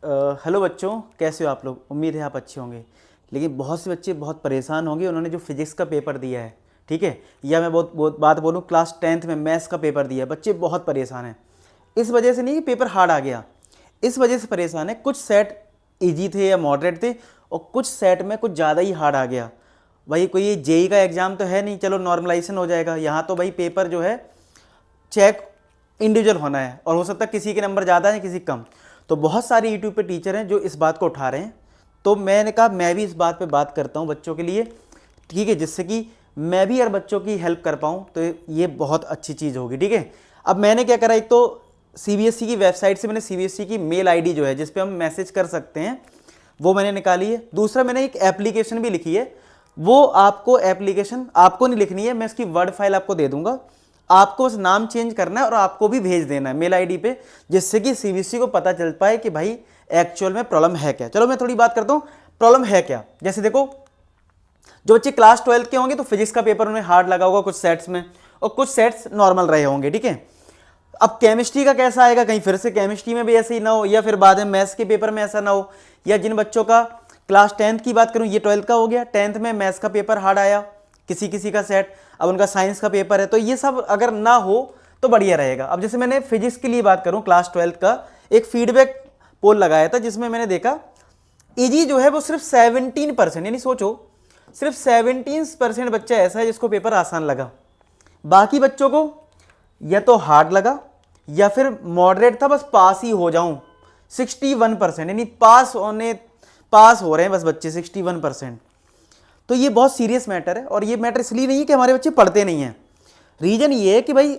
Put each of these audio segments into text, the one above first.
Hello बच्चों, कैसे हो आप लोग। उम्मीद है आप अच्छे होंगे। लेकिन बहुत से बच्चे बहुत परेशान होंगे, उन्होंने जो फिजिक्स का पेपर दिया है, ठीक है, या मैं बहुत बहुत बात बोलूँ, क्लास 10th में मैथ्स का पेपर दिया है, बच्चे बहुत परेशान हैं। इस वजह से नहीं कि पेपर हार्ड आ गया, इस वजह से परेशान है, कुछ सेट इजी थे या मॉडरेट थे और कुछ सेट में कुछ ज़्यादा ही हार्ड आ गया। भाई कोई ये जेई का एग्ज़ाम तो है नहीं, चलो नॉर्मलाइजेशन हो जाएगा। यहाँ तो भाई पेपर जो है चेक इंडिविजुअल होना है और हो सकता है किसी के नंबर ज़्यादा है किसी कम। तो बहुत सारे यूट्यूब पे टीचर हैं जो इस बात को उठा रहे हैं, तो मैंने कहा मैं भी इस बात पे बात करता हूँ बच्चों के लिए, ठीक है, जिससे कि मैं भी यार बच्चों की हेल्प कर पाऊँ, तो ये बहुत अच्छी चीज़ होगी। ठीक है, अब मैंने क्या करा, एक तो सीबीएसई की वेबसाइट से मैंने सीबीएसई की मेल आईडी जो है जिस पे हम मैसेज कर सकते हैं वो मैंने निकाली है। दूसरा मैंने एक एप्लीकेशन भी लिखी है, वो आपको एप्लीकेशन आपको नहीं लिखनी है, मैं इसकी वर्ड फाइल आपको दे दूंगा, आपको बस नाम चेंज करना है और आपको भी भेज देना है मेल आईडी पे, जिससे कि सीबीएसई को पता चल पाए कि भाई एक्चुअल में प्रॉब्लम है क्या। चलो मैं थोड़ी बात करता हूँ प्रॉब्लम है क्या। जैसे देखो, जो बच्चे क्लास 12 के होंगे तो फिजिक्स का पेपर उन्हें हार्ड लगा होगा कुछ सेट्स में, और कुछ सेट्स नॉर्मल रहे होंगे, ठीक है। अब केमिस्ट्री का कैसा आएगा, कहीं फिर से केमिस्ट्री में भी ऐसे ही ना हो, या फिर बाद में मैथ्स के पेपर में ऐसा ना हो। या जिन बच्चों का क्लास 10th की बात करूं, ये 12th का हो गया, 10th में मैथ्स का पेपर हार्ड आया किसी किसी का सेट, अब उनका साइंस का पेपर है, तो ये सब अगर ना हो तो बढ़िया रहेगा। अब जैसे मैंने फिजिक्स के लिए बात करूं, क्लास 12th का एक फीडबैक पोल लगाया था जिसमें मैंने देखा इजी जो है वो सिर्फ 17%, यानी सोचो सिर्फ 17% बच्चा ऐसा है जिसको पेपर आसान लगा, बाकी बच्चों को या तो हार्ड लगा या फिर मॉडरेट था, बस पास ही हो जाऊं। 61%, यानी पास हो रहे हैं बस बच्चे 61%। तो ये बहुत सीरियस मैटर है, और ये मैटर इसलिए नहीं है कि हमारे बच्चे पढ़ते नहीं हैं, रीजन ये है कि भाई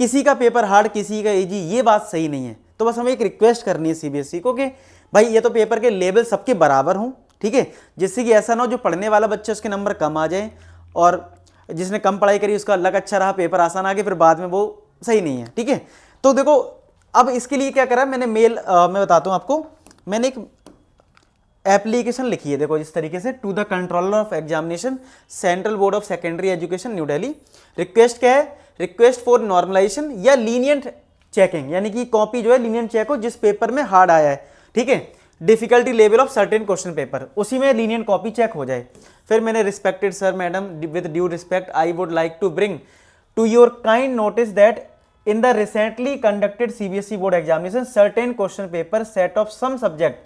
किसी का पेपर हार्ड किसी का इजी, ये बात सही नहीं है। तो बस हमें एक रिक्वेस्ट करनी है सीबीएसई को कि भाई ये तो पेपर के लेवल सबके बराबर हों, ठीक है, जिससे कि ऐसा ना हो जो पढ़ने वाला बच्चा उसके नंबर कम आ जाए और जिसने कम पढ़ाई करी उसका लक अच्छा रहा, पेपर आसान आ गया, फिर बाद में वो सही नहीं है, ठीक है। तो देखो, अब इसके लिए क्या करा मैंने, मैं बताता हूँ आपको, मैंने एक एप्लीकेशन लिखी है, देखो इस तरीके से, to the controller of examination, central board of secondary education, new Delhi. Request क्या है, रिक्वेस्ट फॉर नॉर्मलाइजेशन या लीनियंट चेकिंग, यानी कि कॉपी जो है लीनियंट चेक हो जिस पेपर में हार्ड आया है, ठीक है, difficulty level of certain question paper, उसी में लीनियंट कॉपी चेक हो जाए। फिर मैंने respected sir madam, with due respect I would like to bring to your kind notice that in the recently conducted CBSE board examination, certain question paper set of some subject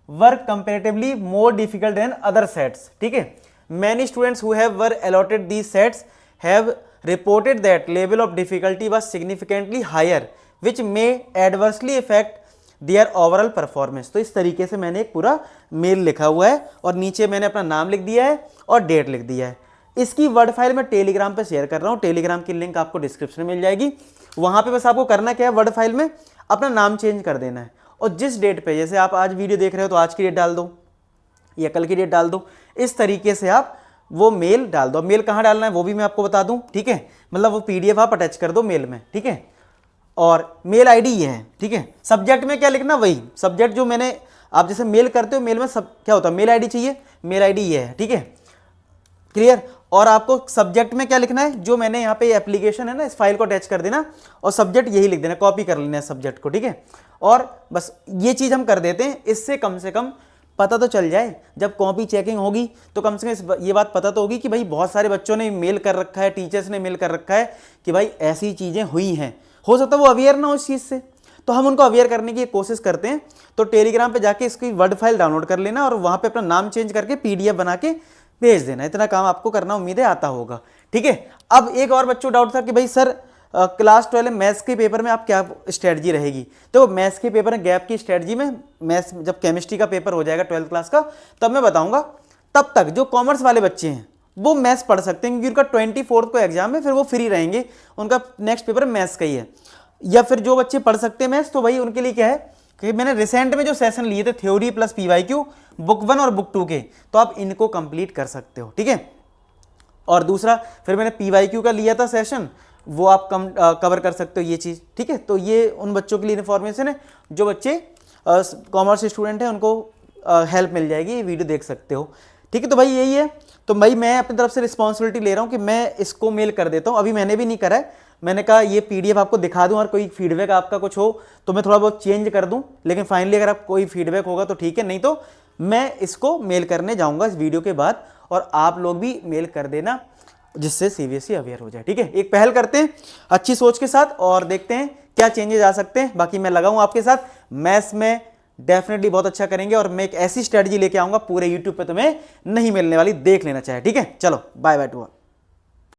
were comparatively more difficult than other sets, ठीक है। Many students who were allotted these sets have reported that level of difficulty was significantly higher, which may adversely affect their overall performance। तो इस तरीके से मैंने एक पूरा mail लिखा हुआ है और नीचे मैंने अपना नाम लिख दिया है और डेट लिख दिया है। इसकी वर्ड फाइल मैं टेलीग्राम पे शेयर कर रहा हूँ, टेलीग्राम की लिंक आपको डिस्क्रिप्शन में मिल जाएगी। वहाँ पे बस आपको करना क्या है, वर्ड फाइल में अपना नाम चेंज कर देना है, और जिस डेट पे, जैसे आप आज वीडियो देख रहे हो तो आज की डेट डाल दो या कल की डेट डाल दो, इस तरीके से आप वो मेल डाल दो। मेल कहाँ डालना है वो भी मैं आपको बता दूँ, ठीक है, मतलब वो PDF आप अटैच कर दो मेल में, ठीक है। और मेल ID ये है, ठीक है। सब्जेक्ट में क्या लिखना, वही सब्जेक्ट जो मैंने, आप जैसे मेल करते हो मेल में सब क्या होता है, मेल ID चाहिए, मेल ID ये है, ठीक है, क्लियर। और आपको सब्जेक्ट में क्या लिखना है, जो मैंने यहाँ पे एप्लीकेशन है ना, इस फाइल को अटैच कर देना और सब्जेक्ट यही लिख देना, कॉपी कर लेना है सब्जेक्ट को, ठीक है। और बस ये चीज़ हम कर देते हैं, इससे कम से कम पता तो चल जाए, जब कॉपी चेकिंग होगी तो कम से कम ये बात पता तो होगी कि भाई बहुत सारे बच्चों ने मेल कर रखा है, टीचर्स ने मेल कर रखा है कि भाई ऐसी चीज़ें हुई हैं, हो सकता है वो अवेयर ना हो इस चीज़ से, तो हम उनको अवेयर करने की कोशिश करते हैं। तो टेलीग्राम पे जाके इसकी वर्ड फाइल डाउनलोड कर लेना और वहाँ पे अपना नाम चेंज करके PDF बना के भेज देना, इतना काम आपको करना, उम्मीद है आता होगा, ठीक है। अब एक और बच्चों डाउट था कि भाई सर क्लास 12 मैथ्स के पेपर में आप क्या स्ट्रेटजी रहेगी, तो मैथ्स के पेपर में गैप की स्ट्रेटजी में, मैथ्स जब केमिस्ट्री का पेपर हो जाएगा 12th क्लास का तब मैं बताऊंगा। तब तक जो कॉमर्स वाले बच्चे हैं वो मैथ्स पढ़ सकते हैं, क्योंकि उनका 24 को एग्जाम है, फिर वो फ्री रहेंगे, उनका नेक्स्ट पेपर मैथ्स का ही है। या फिर जो बच्चे पढ़ सकते हैं मैथ्स, तो भाई उनके लिए क्या है कि मैंने रिसेंट में जो सेशन लिए थे थ्योरी प्लस PYQ बुक 1 और बुक 2 के, तो आप इनको कंप्लीट कर सकते हो, ठीक है। और दूसरा फिर मैंने PYQ का लिया था सेशन, वो आप कवर कर सकते हो ये चीज़, ठीक है। तो ये उन बच्चों के लिए इन्फॉर्मेशन है, जो बच्चे कॉमर्स स्टूडेंट हैं उनको हेल्प मिल जाएगी, ये वीडियो देख सकते हो, ठीक है। तो भाई यही है, तो भाई मैं अपनी तरफ से रिस्पॉन्सिबिलिटी ले रहा हूँ कि मैं इसको मेल कर देता हूँ, अभी मैंने भी नहीं करा है, मैंने कहा ये पीडीएफ आपको दिखा दूं और कोई फीडबैक आपका कुछ हो तो मैं थोड़ा बहुत चेंज कर दूं, लेकिन फाइनली अगर आप कोई फीडबैक होगा तो ठीक है, नहीं तो मैं इसको मेल करने जाऊंगा इस वीडियो के बाद, और आप लोग भी मेल कर देना जिससे सीबीएसई अवेयर हो जाए। ठीक है, एक पहल करते हैं अच्छी सोच के साथ और देखते हैं क्या चेंजेस आ सकते हैं। बाकी मैं लगा हूं आपके साथ, मैथ्स में डेफिनेटली बहुत अच्छा करेंगे और मैं एक ऐसी स्ट्रेटजी लेके आऊंगा पूरे यूट्यूब पे तुम्हें नहीं मिलने वाली, देख लेना चाहिए। ठीक है, चलो बाय बाय टू ऑल।